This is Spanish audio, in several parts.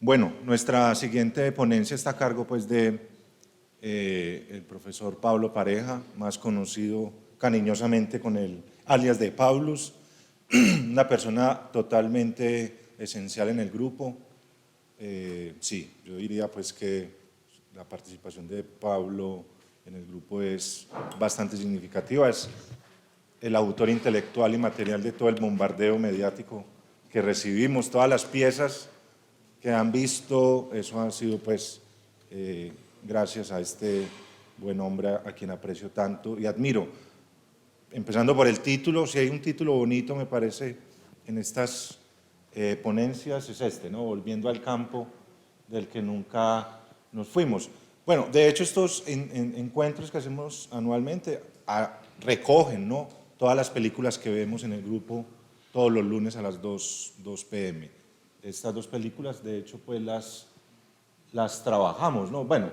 Bueno, nuestra siguiente ponencia está a cargo pues de el profesor Pablo Pareja, más conocido cariñosamente con el alias de Paulus, una persona totalmente esencial en el grupo. Sí, yo diría pues que la participación de Pablo en el grupo es bastante significativa, es el autor intelectual y material de todo el bombardeo mediático que recibimos, todas las piezas que han visto, eso ha sido pues gracias a este buen hombre a quien aprecio tanto y admiro. Empezando por el título, si hay un título bonito me parece en estas ponencias es este, ¿no? Volviendo al campo del que nunca nos fuimos. Bueno, de hecho estos encuentros que hacemos anualmente recogen, ¿no?, todas las películas que vemos en el grupo todos los lunes a las 2 p.m. Estas dos películas, de hecho, pues las trabajamos, ¿no? Bueno,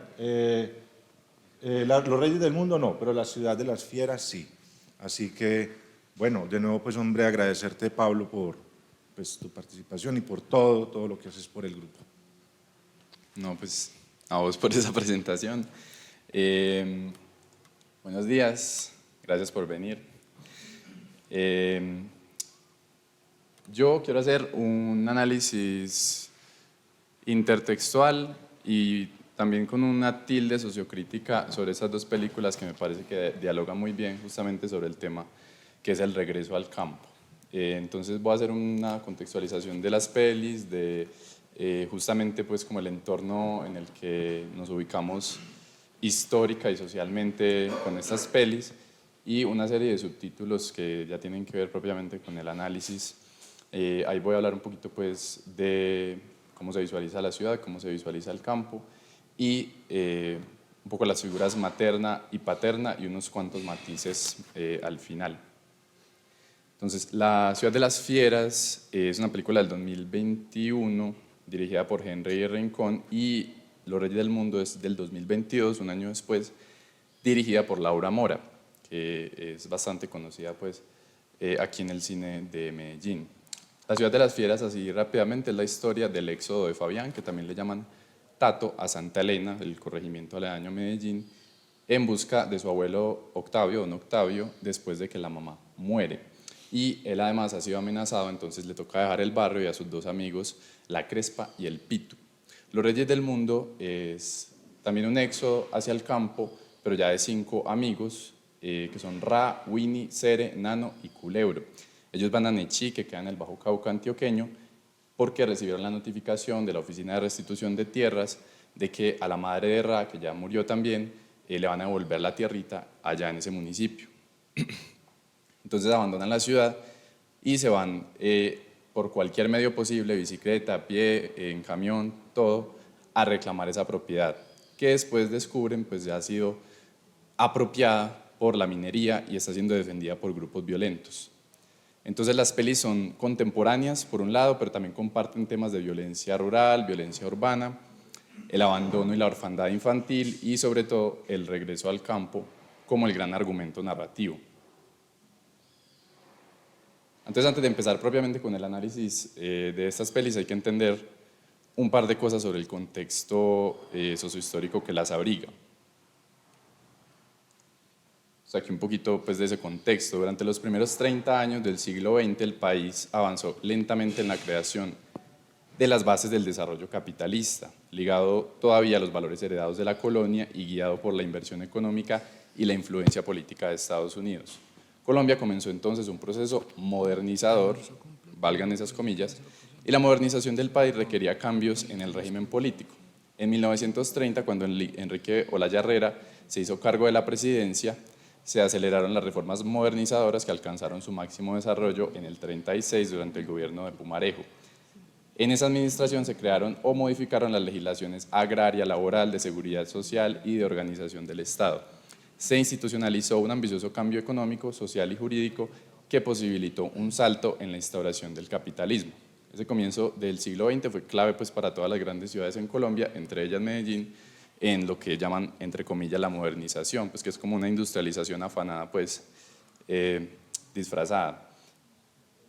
Los Reyes del Mundo no, pero La Ciudad de las Fieras sí. Así que, bueno, de nuevo, pues, hombre, agradecerte, Pablo, por pues, tu participación y por todo lo que haces por el grupo. No, pues a vos por esa presentación. Buenos días, gracias por venir. Yo quiero hacer un análisis intertextual y también con una tilde sociocrítica sobre estas dos películas que me parece que dialogan muy bien justamente sobre el tema que es el regreso al campo. Entonces voy a hacer una contextualización de las pelis, de justamente pues como el entorno en el que nos ubicamos histórica y socialmente con estas pelis y una serie de subtítulos que ya tienen que ver propiamente con el análisis. Ahí voy a hablar un poquito pues de cómo se visualiza la ciudad, cómo se visualiza el campo y un poco las figuras materna y paterna y unos cuantos matices al final. Entonces, La Ciudad de las Fieras es una película del 2021 dirigida por Henry Rincón y Los Reyes del Mundo es del 2022, un año después, dirigida por Laura Mora, que es bastante conocida pues, aquí en el cine de Medellín. La Ciudad de las Fieras, así rápidamente, es la historia del éxodo de Fabián, que también le llaman Tato, a Santa Elena, el corregimiento aledaño a Medellín, en busca de su abuelo Octavio, don Octavio, después de que la mamá muere. Y él además ha sido amenazado, entonces le toca dejar el barrio y a sus dos amigos, la Crespa y el Pitu. Los Reyes del Mundo es también un éxodo hacia el campo, pero ya de 5 amigos, que son Ra, Winnie, Cere, Nano y Culebro. Ellos van a Nechí, que queda en el Bajo Cauca antioqueño, porque recibieron la notificación de la Oficina de Restitución de Tierras de que a la madre de Ra, que ya murió también, le van a devolver la tierrita allá en ese municipio. Entonces abandonan la ciudad y se van por cualquier medio posible, bicicleta, a pie, en camión, todo, a reclamar esa propiedad, que después descubren pues ya ha sido apropiada por la minería y está siendo defendida por grupos violentos. Entonces las pelis son contemporáneas por un lado, pero también comparten temas de violencia rural, violencia urbana, el abandono y la orfandad infantil y sobre todo el regreso al campo como el gran argumento narrativo. Entonces, antes de empezar propiamente con el análisis de estas pelis, hay que entender un par de cosas sobre el contexto sociohistórico que las abriga. O sea, aquí un poquito pues, de ese contexto. Durante los primeros 30 años del siglo XX, el país avanzó lentamente en la creación de las bases del desarrollo capitalista, ligado todavía a los valores heredados de la colonia y guiado por la inversión económica y la influencia política de Estados Unidos. Colombia comenzó entonces un proceso modernizador, valgan esas comillas, y la modernización del país requería cambios en el régimen político. En 1930, cuando Enrique Olaya Herrera se hizo cargo de la presidencia, se aceleraron las reformas modernizadoras que alcanzaron su máximo desarrollo en el 36 durante el gobierno de Pumarejo. En esa administración se crearon o modificaron las legislaciones agraria, laboral, de seguridad social y de organización del Estado. Se institucionalizó un ambicioso cambio económico, social y jurídico que posibilitó un salto en la instauración del capitalismo. Ese comienzo del siglo XX fue clave pues, para todas las grandes ciudades en Colombia, entre ellas Medellín, en lo que llaman, entre comillas, la modernización, pues, que es como una industrialización afanada, pues, disfrazada.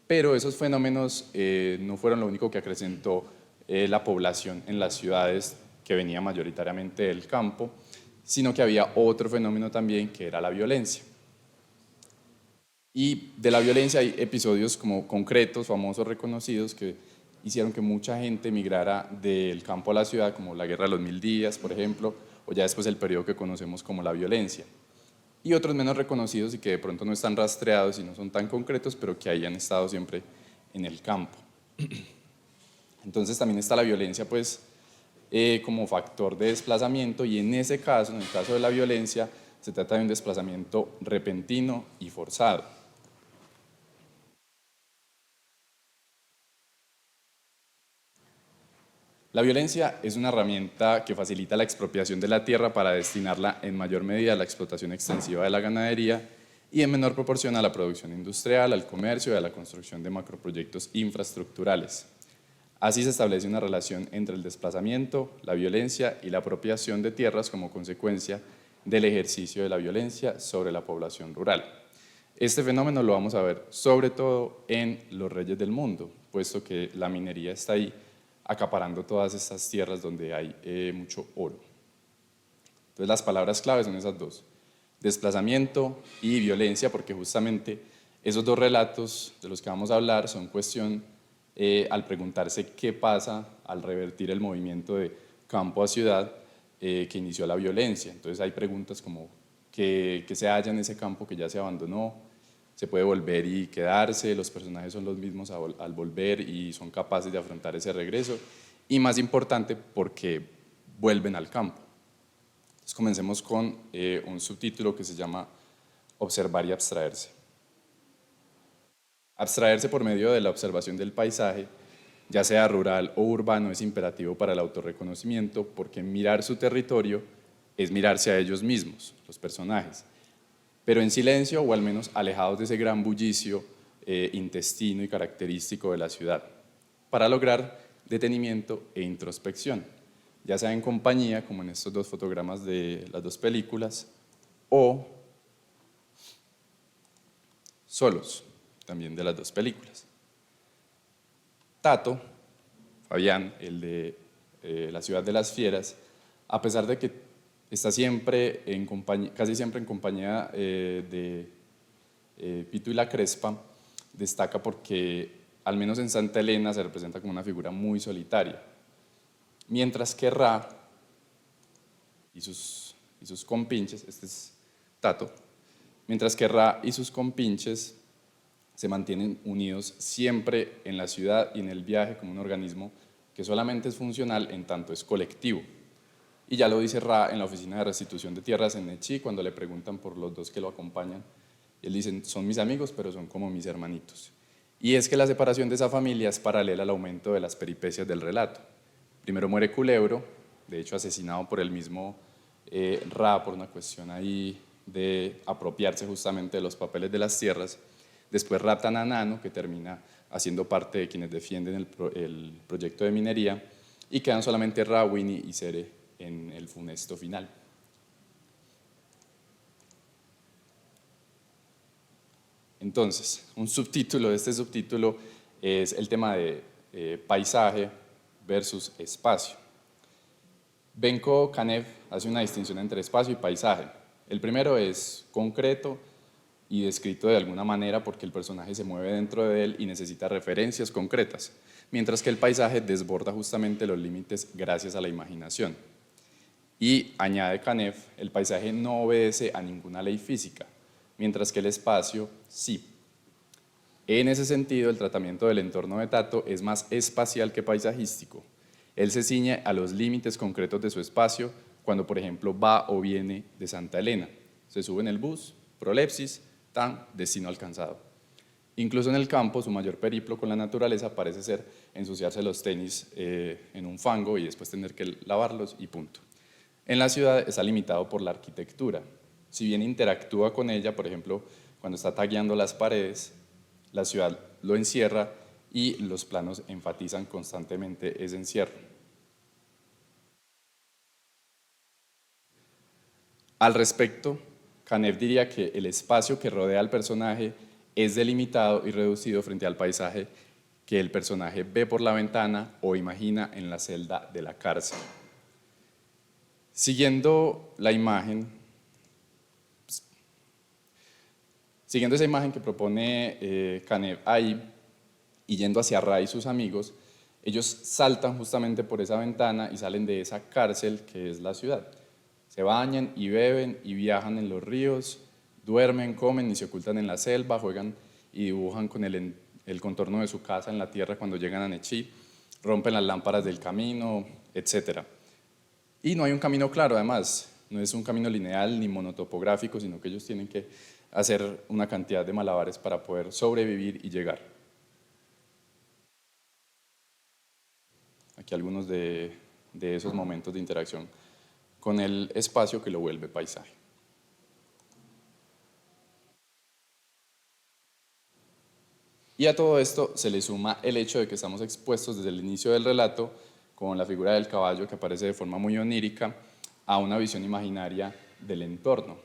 Pero esos fenómenos no fueron lo único que acrecentó la población en las ciudades que venía mayoritariamente del campo, sino que había otro fenómeno también que era la violencia. Y de la violencia hay episodios como concretos, famosos, reconocidos, que hicieron que mucha gente migrara del campo a la ciudad, como la Guerra de los 1000 días, por ejemplo, o ya después el periodo que conocemos como la violencia. Y otros menos reconocidos y que de pronto no están rastreados y no son tan concretos, pero que ahí han estado siempre en el campo. Entonces también está la violencia, pues, como factor de desplazamiento, y en ese caso, en el caso de la violencia, se trata de un desplazamiento repentino y forzado. La violencia es una herramienta que facilita la expropiación de la tierra para destinarla en mayor medida a la explotación extensiva de la ganadería y en menor proporción a la producción industrial, al comercio y a la construcción de macroproyectos infraestructurales. Así se establece una relación entre el desplazamiento, la violencia y la apropiación de tierras como consecuencia del ejercicio de la violencia sobre la población rural. Este fenómeno lo vamos a ver sobre todo en los reyes del mundo, puesto que la minería está ahí acaparando todas estas tierras donde hay mucho oro. Entonces las palabras claves son esas dos, desplazamiento y violencia, porque justamente esos dos relatos de los que vamos a hablar son cuestión al preguntarse qué pasa al revertir el movimiento de campo a ciudad que inició la violencia. Entonces hay preguntas como ¿qué se halla en ese campo que ya se abandonó? ¿Se puede volver y quedarse? ¿Los personajes son los mismos al volver y son capaces de afrontar ese regreso? Y más importante, ¿por qué vuelven al campo? Entonces comencemos con un subtítulo que se llama Observar y abstraerse. Abstraerse por medio de la observación del paisaje, ya sea rural o urbano, es imperativo para el autorreconocimiento, porque mirar su territorio es mirarse a ellos mismos, los personajes, pero en silencio o al menos alejados de ese gran bullicio intestino y característico de la ciudad, para lograr detenimiento e introspección, ya sea en compañía, como en estos dos fotogramas de las dos películas, o solos, también de las dos películas. Tato, Fabián, el de La ciudad de las fieras, a pesar de que está siempre casi siempre en compañía de Pito y la Crespa, destaca porque al menos en Santa Elena se representa como una figura muy solitaria, mientras que Ra y sus compinches, este es Tato, mientras que Ra y sus compinches se mantienen unidos siempre en la ciudad y en el viaje como un organismo que solamente es funcional en tanto es colectivo. Y ya lo dice Ra en la oficina de restitución de tierras en Nechí, cuando le preguntan por los dos que lo acompañan. Él dice, son mis amigos, pero son como mis hermanitos. Y es que la separación de esa familia es paralela al aumento de las peripecias del relato. Primero muere Culebro, de hecho asesinado por el mismo Ra por una cuestión ahí de apropiarse justamente de los papeles de las tierras. Después raptan a Nano, que termina haciendo parte de quienes defienden el proyecto de minería, y quedan solamente Ra, Winnie y Cere en el funesto final. Entonces, un subtítulo de este subtítulo es el tema de paisaje versus espacio. Benko Kanev hace una distinción entre espacio y paisaje. El primero es concreto y descrito de alguna manera porque el personaje se mueve dentro de él y necesita referencias concretas, mientras que el paisaje desborda justamente los límites gracias a la imaginación. Y añade Kanev, el paisaje no obedece a ninguna ley física, mientras que el espacio sí. En ese sentido, el tratamiento del entorno de Tato es más espacial que paisajístico. Él se ciñe a los límites concretos de su espacio cuando, por ejemplo, va o viene de Santa Elena. Se sube en el bus, prolepsis, tan, destino alcanzado. Incluso en el campo, su mayor periplo con la naturaleza parece ser ensuciarse los tenis en un fango y después tener que lavarlos y punto. En la ciudad está limitado por la arquitectura. Si bien interactúa con ella, por ejemplo, cuando está tagueando las paredes, la ciudad lo encierra y los planos enfatizan constantemente ese encierro. Al respecto, Kanev diría que el espacio que rodea al personaje es delimitado y reducido frente al paisaje que el personaje ve por la ventana o imagina en la celda de la cárcel. Siguiendo la imagen, siguiendo esa imagen que propone Canev ahí, y yendo hacia Ra y sus amigos, ellos saltan justamente por esa ventana y salen de esa cárcel que es la ciudad. Se bañan y beben y viajan en los ríos, duermen, comen y se ocultan en la selva, juegan y dibujan con el contorno de su casa en la tierra cuando llegan a Nechí, rompen las lámparas del camino, etc. Y no hay un camino claro, además, no es un camino lineal ni monotopográfico, sino que ellos tienen que hacer una cantidad de malabares para poder sobrevivir y llegar. Aquí algunos de esos momentos de interacción con el espacio que lo vuelve paisaje. Y a todo esto se le suma el hecho de que estamos expuestos desde el inicio del relato, con la figura del caballo que aparece de forma muy onírica, a una visión imaginaria del entorno.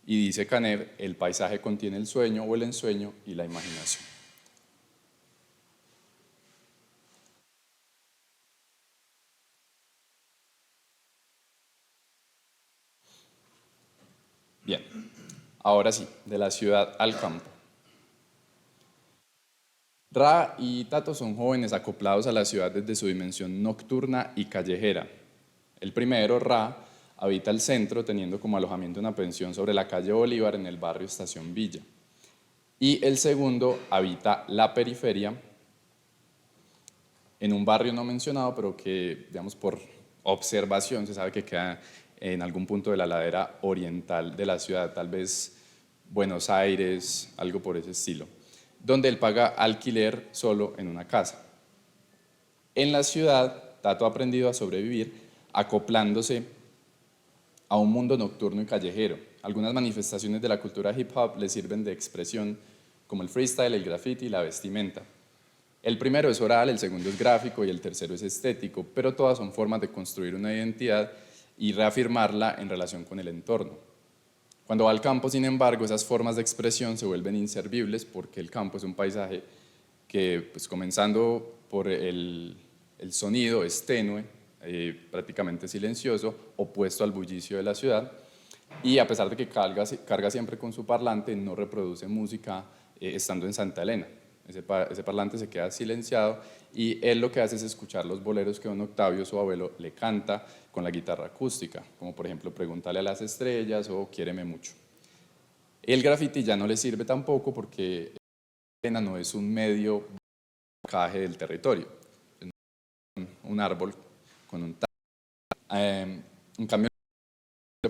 Y dice Canev, el paisaje contiene el sueño o el ensueño y la imaginación. Bien, ahora sí, de la ciudad al campo. Ra y Tato son jóvenes acoplados a la ciudad desde su dimensión nocturna y callejera. El primero, Ra, habita el centro teniendo como alojamiento una pensión sobre la calle Bolívar en el barrio Estación Villa. Y el segundo habita la periferia en un barrio no mencionado, pero que, digamos, por observación se sabe que queda en algún punto de la ladera oriental de la ciudad, tal vez Buenos Aires, algo por ese estilo, donde él paga alquiler solo en una casa. En la ciudad, Tato ha aprendido a sobrevivir acoplándose a un mundo nocturno y callejero. Algunas manifestaciones de la cultura hip hop le sirven de expresión, como el freestyle, el graffiti y la vestimenta. El primero es oral, el segundo es gráfico y el tercero es estético, pero todas son formas de construir una identidad y reafirmarla en relación con el entorno. Cuando va al campo, sin embargo, esas formas de expresión se vuelven inservibles porque el campo es un paisaje que, pues, comenzando por el sonido, es tenue, prácticamente silencioso, opuesto al bullicio de la ciudad, y a pesar de que carga siempre con su parlante, no reproduce música estando en Santa Elena. Ese parlante se queda silenciado y él lo que hace es escuchar los boleros que don Octavio, su abuelo, le canta con la guitarra acústica, como por ejemplo Pregúntale a las estrellas o Quiéreme mucho. El graffiti ya no le sirve tampoco porque Elena no es un medio de marcaje del territorio, un árbol con un en cambio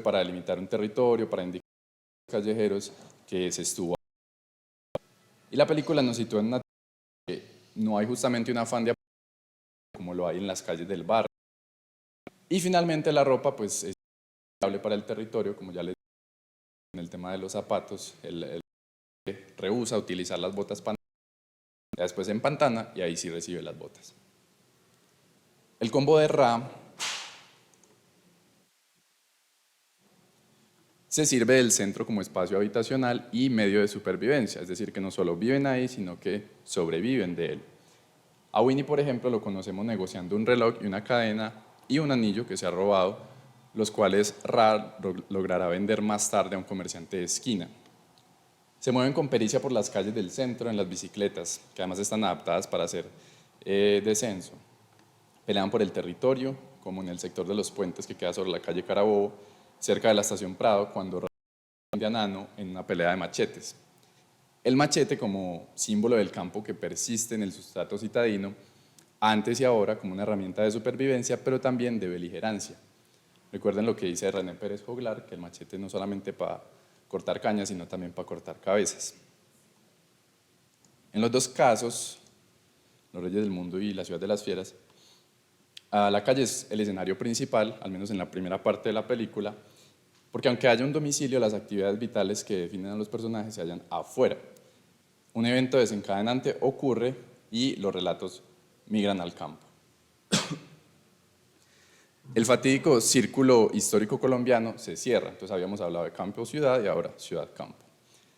para delimitar un territorio, para indicar a los callejeros que se estuvo. Y la película nos sitúa en una que no hay justamente un afán de como lo hay en las calles del barrio. Y finalmente la ropa pues es viable para el territorio, como ya les dije en el tema de los zapatos, el rehúsa utilizar las botas pantanas, después en pantana y ahí sí recibe las botas. El combo de Ra se sirve del centro como espacio habitacional y medio de supervivencia, es decir, que no solo viven ahí, sino que sobreviven de él. A Winnie, por ejemplo, lo conocemos negociando un reloj y una cadena y un anillo que se ha robado, los cuales Ra logrará vender más tarde a un comerciante de esquina. Se mueven con pericia por las calles del centro en las bicicletas, que además están adaptadas para hacer descenso. Pelean por el territorio, como en el sector de los puentes que queda sobre la calle Carabobo, cerca de la estación Prado, cuando de a Nano en una pelea de machetes. El machete como símbolo del campo que persiste en el sustrato citadino, antes y ahora como una herramienta de supervivencia, pero también de beligerancia. Recuerden lo que dice René Pérez Joglar, que el machete no solamente para cortar cañas, sino también para cortar cabezas. En los dos casos, Los Reyes del Mundo y La Ciudad de las Fieras, la calle es el escenario principal, al menos en la primera parte de la película, porque aunque haya un domicilio, las actividades vitales que definen a los personajes se hallan afuera. Un evento desencadenante ocurre y los relatos migran al campo. El fatídico círculo histórico colombiano se cierra, entonces habíamos hablado de campo-ciudad y ahora ciudad-campo.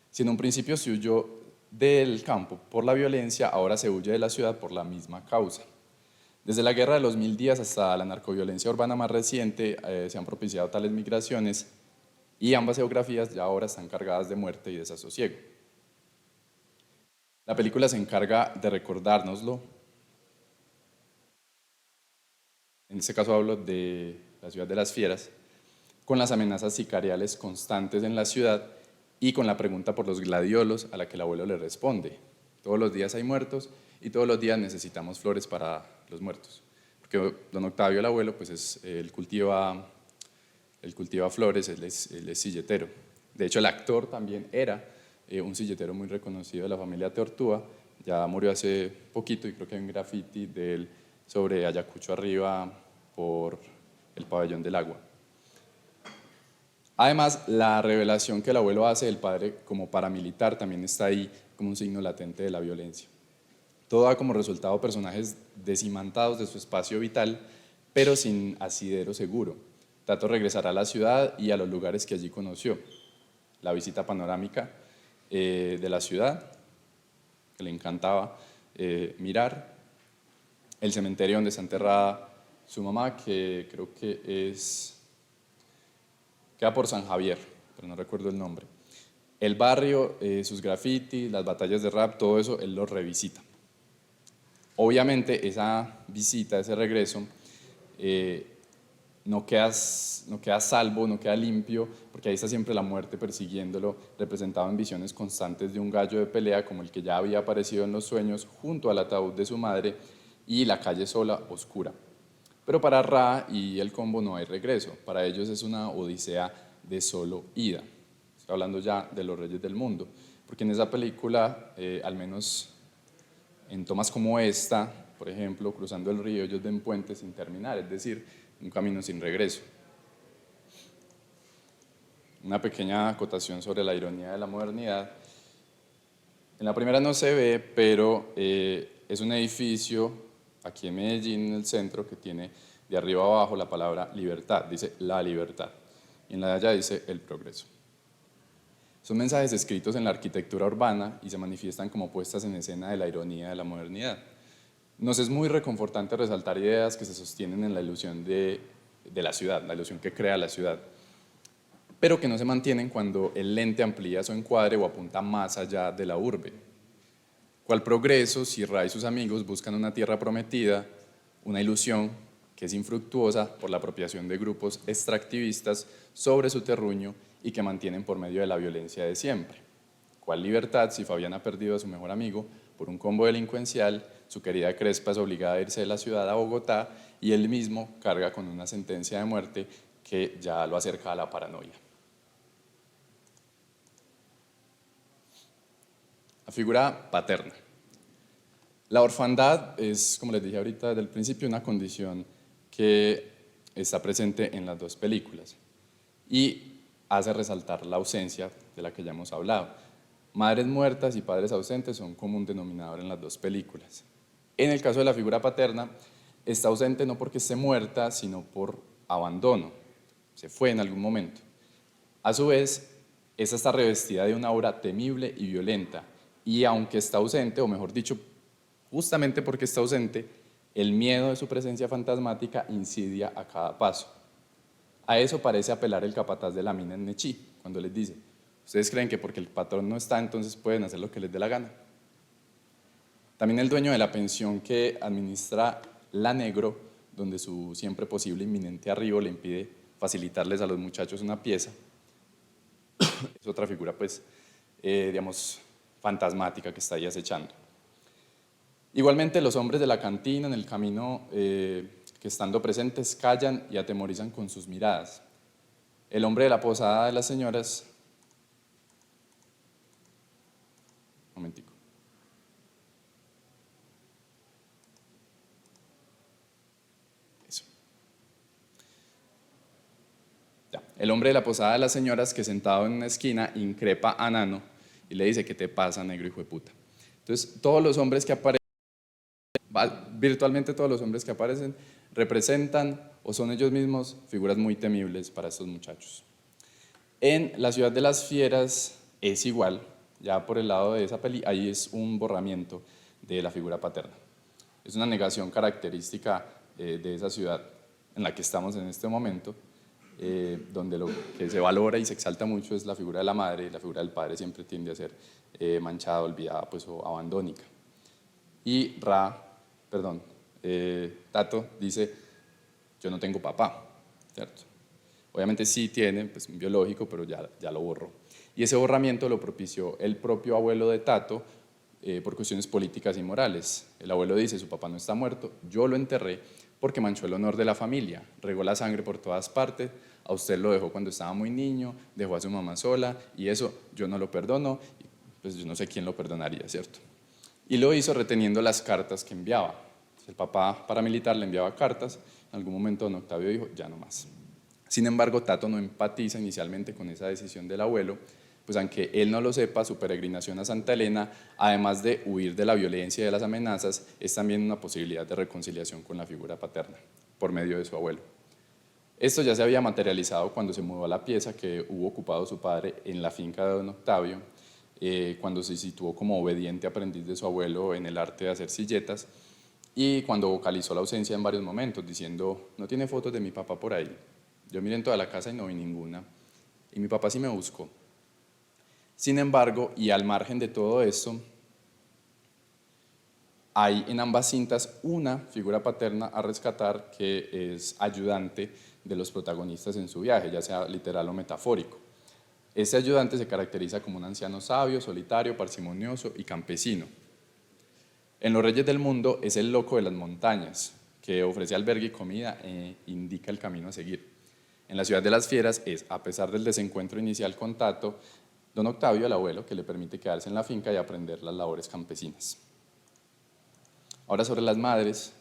Si en un principio se huyó del campo por la violencia, ahora se huye de la ciudad por la misma causa. Desde la Guerra de los 1000 días hasta la narcoviolencia urbana más reciente se han propiciado tales migraciones y ambas geografías ya ahora están cargadas de muerte y desasosiego. La película se encarga de recordárnoslo. En este caso hablo de la ciudad de las fieras, con las amenazas sicariales constantes en la ciudad y con la pregunta por los gladiolos a la que el abuelo le responde: todos los días hay muertos y todos los días necesitamos flores para los muertos. Porque don Octavio, el abuelo, pues él cultiva flores, él es silletero. De hecho, el actor también era un silletero muy reconocido de la familia Teortúa, ya murió hace poquito y creo que hay un graffiti de él sobre Ayacucho arriba por el pabellón del agua. Además, la revelación que el abuelo hace del padre como paramilitar también está ahí como un signo latente de la violencia. Todo da como resultado personajes deshimantados de su espacio vital, pero sin asidero seguro. Tato regresará a la ciudad y a los lugares que allí conoció. La visita panorámica de la ciudad, que le encantaba mirar. El cementerio donde está enterrada su mamá, que creo que queda por San Javier, pero no recuerdo el nombre. El barrio, sus grafitis, las batallas de rap, todo eso él lo revisita. Obviamente esa visita, ese regreso, no queda salvo, no queda limpio, porque ahí está siempre la muerte persiguiéndolo, representado en visiones constantes de un gallo de pelea como el que ya había aparecido en los sueños junto al ataúd de su madre y la calle sola, oscura. Pero para Ra y el combo no hay regreso, para ellos es una odisea de solo ida. Estoy hablando ya de los reyes del mundo, porque en esa película, al menos en tomas como esta, por ejemplo, cruzando el río, ellos ven puentes sin terminar, es decir, un camino sin regreso. Una pequeña acotación sobre la ironía de la modernidad. En la primera no se ve, pero es un edificio aquí en Medellín, en el centro, que tiene de arriba abajo la palabra libertad, dice la libertad, y en la de allá dice el progreso. Son mensajes escritos en la arquitectura urbana y se manifiestan como puestas en escena de la ironía de la modernidad. Nos es muy reconfortante resaltar ideas que se sostienen en la ilusión de la ciudad, la ilusión que crea la ciudad, pero que no se mantienen cuando el lente amplía su encuadre o apunta más allá de la urbe. ¿Cuál progreso si Ra y sus amigos buscan una tierra prometida, una ilusión que es infructuosa por la apropiación de grupos extractivistas sobre su terruño y que mantienen por medio de la violencia de siempre? ¿Cuál libertad si Fabián ha perdido a su mejor amigo por un combo delincuencial, su querida Crespa es obligada a irse de la ciudad a Bogotá y él mismo carga con una sentencia de muerte que ya lo acerca a la paranoia? La figura paterna. La orfandad es, como les dije ahorita desde el principio, una condición que está presente en las dos películas y hace resaltar la ausencia de la que ya hemos hablado. Madres muertas y padres ausentes son común denominador en las dos películas. En el caso de la figura paterna, está ausente no porque esté muerta, sino por abandono. Se fue en algún momento. A su vez, esta está revestida de una aura temible y violenta, y aunque está ausente, o mejor dicho, justamente porque está ausente, el miedo de su presencia fantasmática insidia a cada paso. A eso parece apelar el capataz de la mina en Nechí, cuando les dice: ¿ustedes creen que porque el patrón no está, entonces pueden hacer lo que les dé la gana? También el dueño de la pensión que administra La Negro, donde su siempre posible inminente arribo le impide facilitarles a los muchachos una pieza, es otra figura, pues, digamos, fantasmática que está ahí acechando. Igualmente, los hombres de la cantina en el camino que estando presentes callan y atemorizan con sus miradas. El hombre de la posada de las señoras, un momentico. Eso. Ya. El hombre de la posada de las señoras que sentado en una esquina increpa a Nano y le dice: ¿qué te pasa, negro hijo de puta? Entonces, todos los hombres que aparecen, virtualmente todos los hombres que aparecen, representan o son ellos mismos figuras muy temibles para estos muchachos. En La ciudad de las fieras es igual, Ya por el lado de esa peli, ahí es un borramiento de la figura paterna. Es una negación característica de esa ciudad en la que estamos en este momento, donde lo que se valora y se exalta mucho es la figura de la madre, y la figura del padre siempre tiende a ser manchada, olvidada pues, o abandónica. Y Tato dice, yo no tengo papá, ¿cierto? Obviamente sí tiene, pues un biológico, pero ya lo borró. Y ese borramiento lo propició el propio abuelo de Tato por cuestiones políticas y morales. El abuelo dice, su papá no está muerto, yo lo enterré porque manchó el honor de la familia, regó la sangre por todas partes, a usted lo dejó cuando estaba muy niño, dejó a su mamá sola, y eso yo no lo perdono, pues yo no sé quién lo perdonaría, ¿cierto? Y lo hizo reteniendo las cartas que enviaba. El papá paramilitar le enviaba cartas, en algún momento don Octavio dijo, ya no más. Sin embargo, Tato no empatiza inicialmente con esa decisión del abuelo, pues aunque él no lo sepa, su peregrinación a Santa Elena, además de huir de la violencia y de las amenazas, es también una posibilidad de reconciliación con la figura paterna, por medio de su abuelo. Esto ya se había materializado cuando se mudó a la pieza que hubo ocupado su padre en la finca de don Octavio, cuando se situó como obediente aprendiz de su abuelo en el arte de hacer silletas, y cuando vocalizó la ausencia en varios momentos, diciendo, no tiene fotos de mi papá por ahí. Yo miré en toda la casa y no vi ninguna, y mi papá sí me buscó. Sin embargo, y al margen de todo esto, hay en ambas cintas una figura paterna a rescatar que es ayudante de los protagonistas en su viaje, ya sea literal o metafórico. Este ayudante se caracteriza como un anciano sabio, solitario, parsimonioso y campesino. En Los Reyes del Mundo es el loco de las montañas, que ofrece albergue y comida e indica el camino a seguir. En la Ciudad de las Fieras es, a pesar del desencuentro inicial con Tato, don Octavio, el abuelo, que le permite quedarse en la finca y aprender las labores campesinas. Ahora sobre las madres.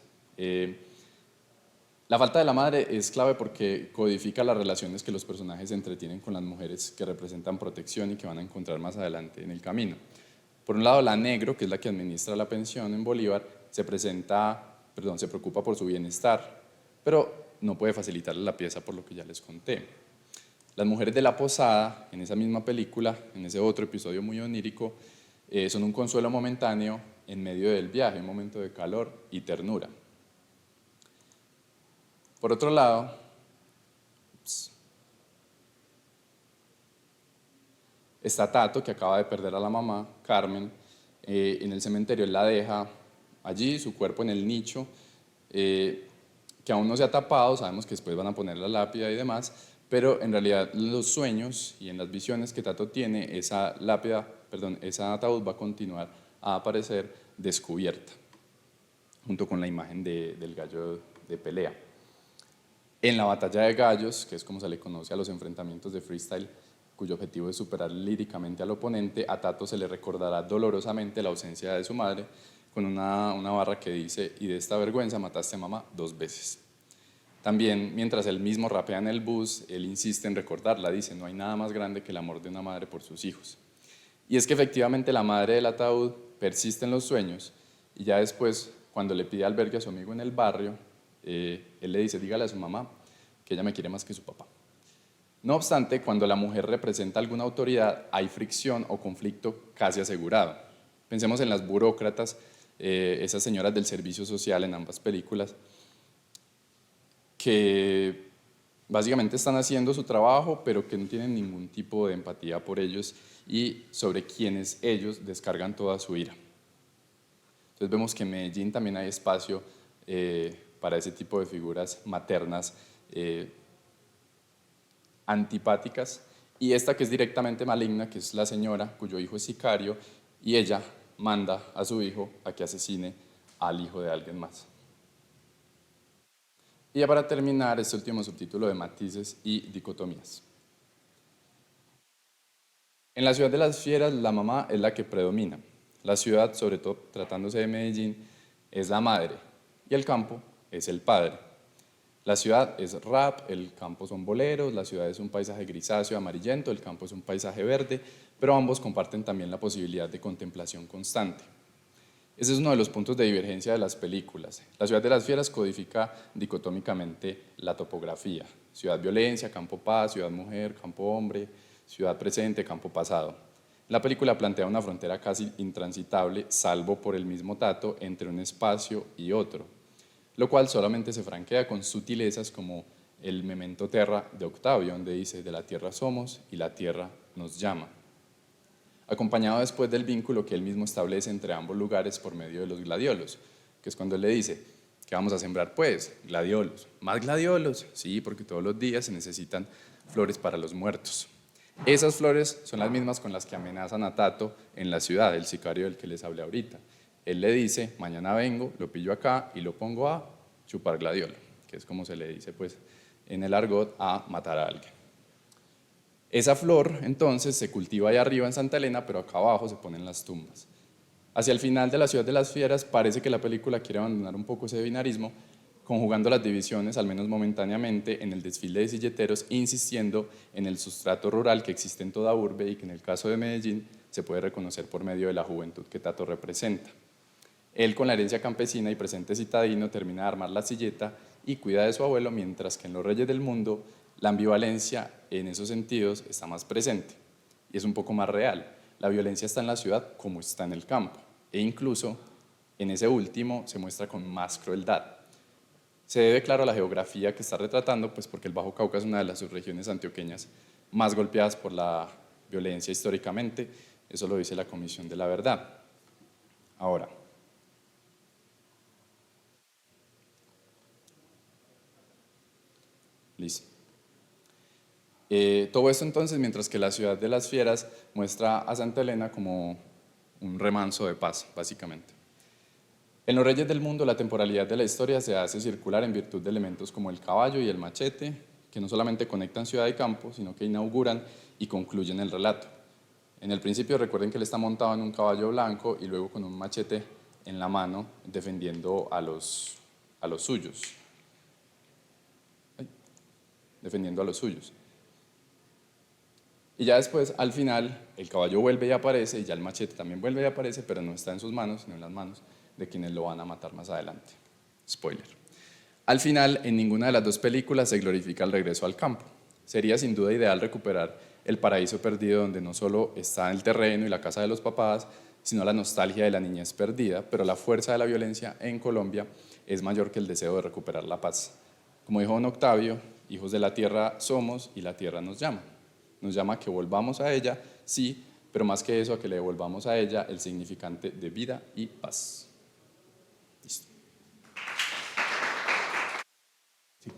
La falta de la madre es clave porque codifica las relaciones que los personajes entretienen con las mujeres que representan protección y que van a encontrar más adelante en el camino. Por un lado, la Negro, que es la que administra la pensión en Bolívar, se preocupa por su bienestar, pero no puede facilitarle la pieza por lo que ya les conté. Las mujeres de la posada, en esa misma película, en ese otro episodio muy onírico, son un consuelo momentáneo en medio del viaje, un momento de calor y ternura. Por otro lado, está Tato, que acaba de perder a la mamá, Carmen, en el cementerio. Él la deja allí, su cuerpo en el nicho, que aún no se ha tapado, sabemos que después van a poner la lápida y demás, pero en realidad en los sueños y en las visiones que Tato tiene, esa ataúd va a continuar a aparecer descubierta, junto con la imagen del gallo de pelea. En la batalla de gallos, que es como se le conoce a los enfrentamientos de freestyle, cuyo objetivo es superar líricamente al oponente, a Tato se le recordará dolorosamente la ausencia de su madre, con una barra que dice, y de esta vergüenza mataste a mamá 2 veces. También, mientras él mismo rapea en el bus, él insiste en recordarla, dice, no hay nada más grande que el amor de una madre por sus hijos. Y es que efectivamente la madre del ataúd persiste en los sueños, y ya después, cuando le pide albergue a su amigo en el barrio, él le dice, dígale a su mamá que ella me quiere más que su papá. No obstante, cuando la mujer representa alguna autoridad, hay fricción o conflicto casi asegurado. Pensemos en las burócratas, esas señoras del servicio social en ambas películas, que básicamente están haciendo su trabajo, pero que no tienen ningún tipo de empatía por ellos y sobre quienes ellos descargan toda su ira. Entonces vemos que en Medellín también hay espacio para ese tipo de figuras maternas antipáticas, y esta que es directamente maligna, que es la señora cuyo hijo es sicario, y ella manda a su hijo a que asesine al hijo de alguien más. Y ya para terminar, este último subtítulo de matices y dicotomías. En la Ciudad de las Fieras, la mamá es la que predomina. La ciudad, sobre todo tratándose de Medellín, es la madre, y el campo es el padre. La ciudad es rap, el campo son boleros, la ciudad es un paisaje grisáceo, amarillento, el campo es un paisaje verde, pero ambos comparten también la posibilidad de contemplación constante. Ese es uno de los puntos de divergencia de las películas. La Ciudad de las Fieras codifica dicotómicamente la topografía. Ciudad violencia, campo paz, ciudad mujer, campo hombre, ciudad presente, campo pasado. La película plantea una frontera casi intransitable, salvo por el mismo Tato, entre un espacio y otro, lo cual solamente se franquea con sutilezas como el Memento Terra de Octavio, donde dice: de la tierra somos y la tierra nos llama, acompañado después del vínculo que él mismo establece entre ambos lugares por medio de los gladiolos, que es cuando él le dice: ¿qué vamos a sembrar pues? Gladiolos. ¿Más gladiolos? Sí, porque todos los días se necesitan flores para los muertos. Esas flores son las mismas con las que amenazan a Tato en la ciudad, el sicario del que les hablé ahorita. Él le dice: mañana vengo, lo pillo acá y lo pongo a chupar gladiolo, que es como se le dice pues en el argot a matar a alguien. Esa flor entonces se cultiva ahí arriba en Santa Elena, pero acá abajo se ponen las tumbas. Hacia el final de La ciudad de las fieras parece que la película quiere abandonar un poco ese binarismo, conjugando las divisiones, al menos momentáneamente, en el desfile de silleteros, insistiendo en el sustrato rural que existe en toda urbe y que en el caso de Medellín se puede reconocer por medio de la juventud que Tato representa. Él, con la herencia campesina y presente citadino, termina de armar la silleta y cuida de su abuelo, mientras que en Los Reyes del Mundo la ambivalencia en esos sentidos está más presente y es un poco más real. La violencia está en la ciudad como está en el campo, e incluso en ese último se muestra con más crueldad. Se debe, claro, a la geografía que está retratando, pues porque el Bajo Cauca es una de las subregiones antioqueñas más golpeadas por la violencia históricamente. Eso lo dice la Comisión de la Verdad. Ahora, listo. Todo esto entonces, mientras que La ciudad de las fieras muestra a Santa Elena como un remanso de paz, básicamente. En Los Reyes del Mundo, la temporalidad de la historia se hace circular en virtud de elementos como el caballo y el machete, que no solamente conectan ciudad y campo, sino que inauguran y concluyen el relato. En el principio, recuerden que él está montado en un caballo blanco y luego con un machete en la mano defendiendo a los suyos. Defendiendo a los suyos. Y ya después, al final, el caballo vuelve y aparece, y ya el machete también vuelve y aparece, pero no está en sus manos, sino en las manos de quienes lo van a matar más adelante. Spoiler. Al final, en ninguna de las dos películas se glorifica el regreso al campo. Sería sin duda ideal recuperar el paraíso perdido, donde no solo está el terreno y la casa de los papás, sino la nostalgia de la niñez perdida, pero la fuerza de la violencia en Colombia es mayor que el deseo de recuperar la paz. Como dijo don Octavio, hijos de la tierra somos y la tierra nos llama. Nos llama a que volvamos a ella, sí, pero más que eso, a que le devolvamos a ella el significante de vida y paz. Listo. Sí.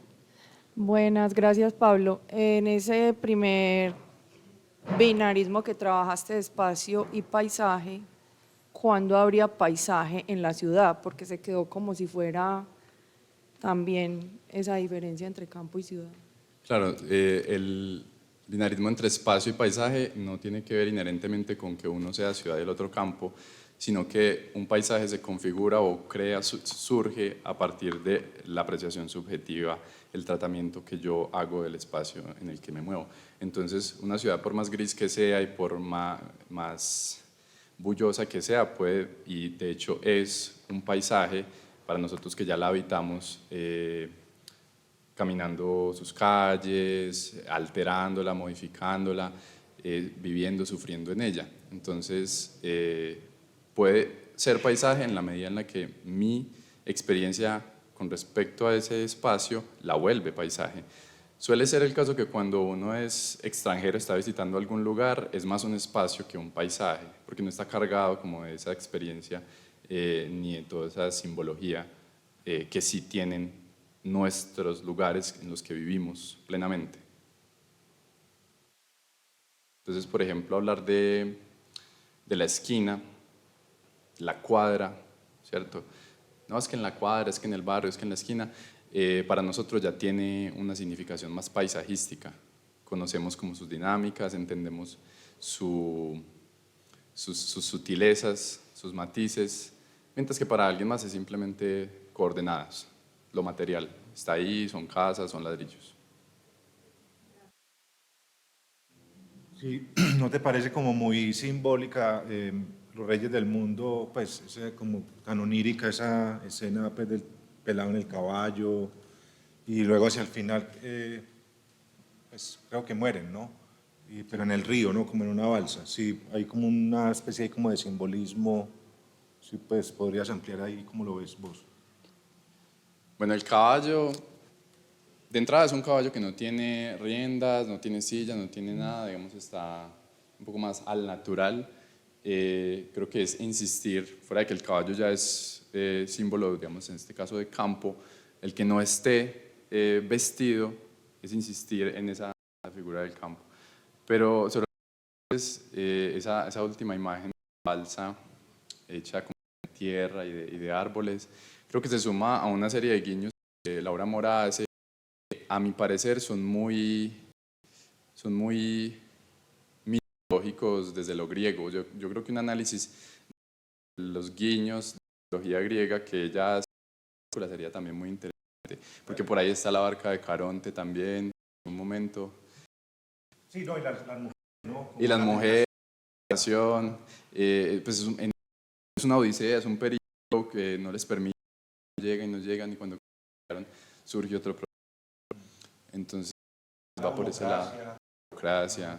Buenas, gracias Pablo. En ese primer binarismo que trabajaste de espacio y paisaje, ¿cuándo habría paisaje en la ciudad? Porque se quedó como si fuera también esa diferencia entre campo y ciudad. Claro, el binarismo entre espacio y paisaje no tiene que ver inherentemente con que uno sea ciudad y el otro campo, sino que un paisaje se configura o crea, surge a partir de la apreciación subjetiva, el tratamiento que yo hago del espacio en el que me muevo. Entonces, una ciudad, por más gris que sea y por más bullosa que sea, puede, y de hecho es un paisaje para nosotros que ya la habitamos, caminando sus calles, alterándola, modificándola, viviendo, sufriendo en ella. Entonces, puede ser paisaje en la medida en la que mi experiencia con respecto a ese espacio la vuelve paisaje. Suele ser el caso que cuando uno es extranjero, está visitando algún lugar, es más un espacio que un paisaje, porque no está cargado como de esa experiencia ni de toda esa simbología que sí tienen nuestros lugares en los que vivimos plenamente. Entonces, por ejemplo, hablar de la esquina, la cuadra, ¿cierto? No, es que en la cuadra, es que en el barrio, es que en la esquina, para nosotros ya tiene una significación más paisajística. Conocemos como sus dinámicas, entendemos sus sutilezas, sus matices, mientras que para alguien más es simplemente coordenadas. Lo material está ahí, son casas, son ladrillos. Sí, ¿no te parece como muy simbólica Los Reyes del Mundo, pues como tan onírica esa escena pues, del pelado en el caballo y luego hacia el final, pues creo que mueren, ¿no? pero en el río, ¿no? Como en una balsa. Sí, hay como una especie ahí como de simbolismo. Sí, pues podrías ampliar ahí, ¿cómo lo ves vos? Bueno, el caballo, de entrada es un caballo que no tiene riendas, no tiene silla, no tiene nada, digamos, está un poco más al natural. Creo que es insistir, fuera de que el caballo ya es símbolo, digamos, en este caso de campo, el que no esté vestido es insistir en esa figura del campo. Pero sobre todo es, esa última imagen de balsa hecha con tierra y de árboles, creo que se suma a una serie de guiños que Laura Mora hace, que a mi parecer son muy mitológicos desde lo griego. Yo creo que un análisis de los guiños de la mitología griega que ella hace sería también muy interesante, porque por ahí está la barca de Caronte también, en un momento. Sí, no, y las mujeres, ¿no? Como Y las la mujeres, pues es una odisea, es un peligro que no les permite, llegan y no llegan, y cuando llegaron surge otro problema. Entonces va por ese lado. Democracia.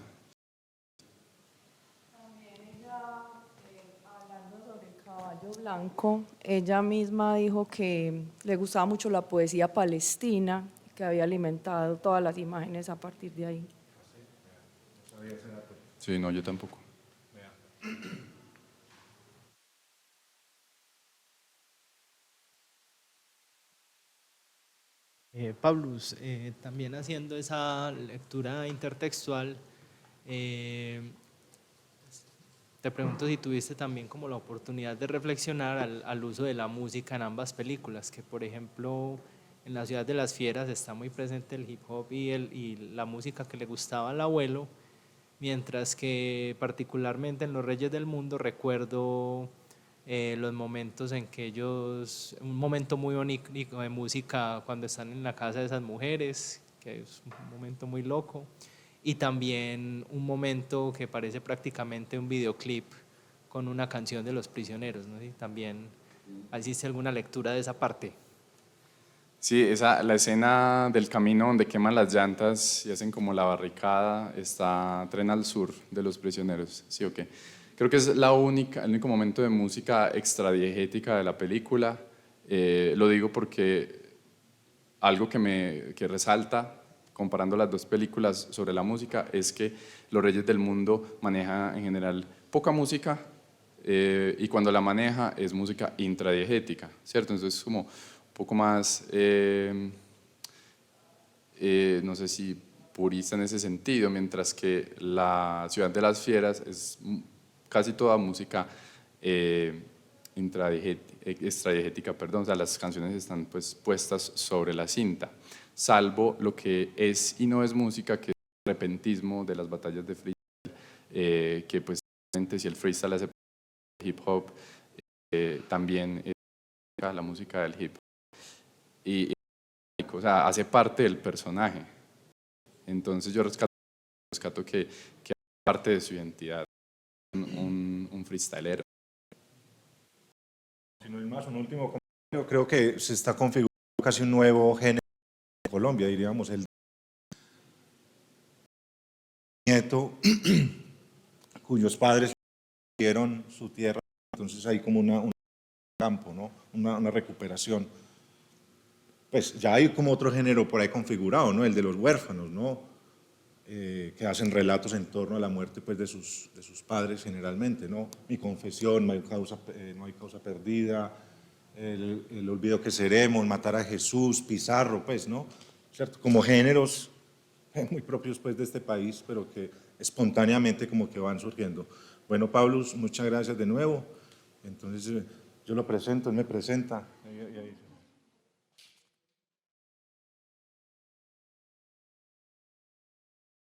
Hablando sobre el caballo blanco, ella misma dijo que le gustaba mucho la poesía palestina, que había alimentado todas las imágenes a partir de ahí. Sí, no, yo tampoco. Pablus, también haciendo esa lectura intertextual, eh, te pregunto si tuviste también como la oportunidad de reflexionar al uso de la música en ambas películas, que por ejemplo en La Ciudad de las Fieras está muy presente el hip hop y la música que le gustaba al abuelo, mientras que particularmente en Los Reyes del Mundo recuerdo los momentos en que ellos, un momento muy bonito de música cuando están en la casa de esas mujeres, que es un momento muy loco, y también un momento que parece prácticamente un videoclip con una canción de Los Prisioneros, ¿no? Y también hiciste alguna lectura de esa parte. Sí, la escena del camino donde queman las llantas y hacen como la barricada, está Tren al Sur de Los Prisioneros, ¿sí o qué? Creo que es el único momento de música extradiegética de la película. Lo digo porque algo que resalta, comparando las dos películas sobre la música, es que Los Reyes del Mundo maneja en general poca música y cuando la maneja es música intradiegética, ¿cierto? Entonces es como un poco más, no sé si purista en ese sentido, mientras que La Ciudad de las Fieras es casi toda música extradiegética, perdón, o sea, las canciones están pues puestas sobre la cinta, salvo lo que es y no es música, que es el repentismo de las batallas de freestyle, que pues si el freestyle hace hip hop, también es la música del hip hop, o sea, hace parte del personaje. Entonces yo rescato que hace parte de su identidad, un freestylero. Si no hay más, un último comentario. Creo que se está configurando casi un nuevo género en Colombia, diríamos, el nieto, cuyos padres dieron su tierra, entonces hay como un campo, ¿no? Una recuperación. Pues ya hay como otro género por ahí configurado, ¿no? El de los huérfanos, ¿no? Que hacen relatos en torno a la muerte pues, de sus padres generalmente, ¿no? Mi confesión, no hay causa perdida, el olvido que seremos, matar a Jesús, Pizarro, pues, ¿no? ¿Cierto? Como géneros muy propios pues de este país, pero que espontáneamente como que van surgiendo. Bueno, Pablo, muchas gracias de nuevo. Entonces yo lo presento, él me presenta.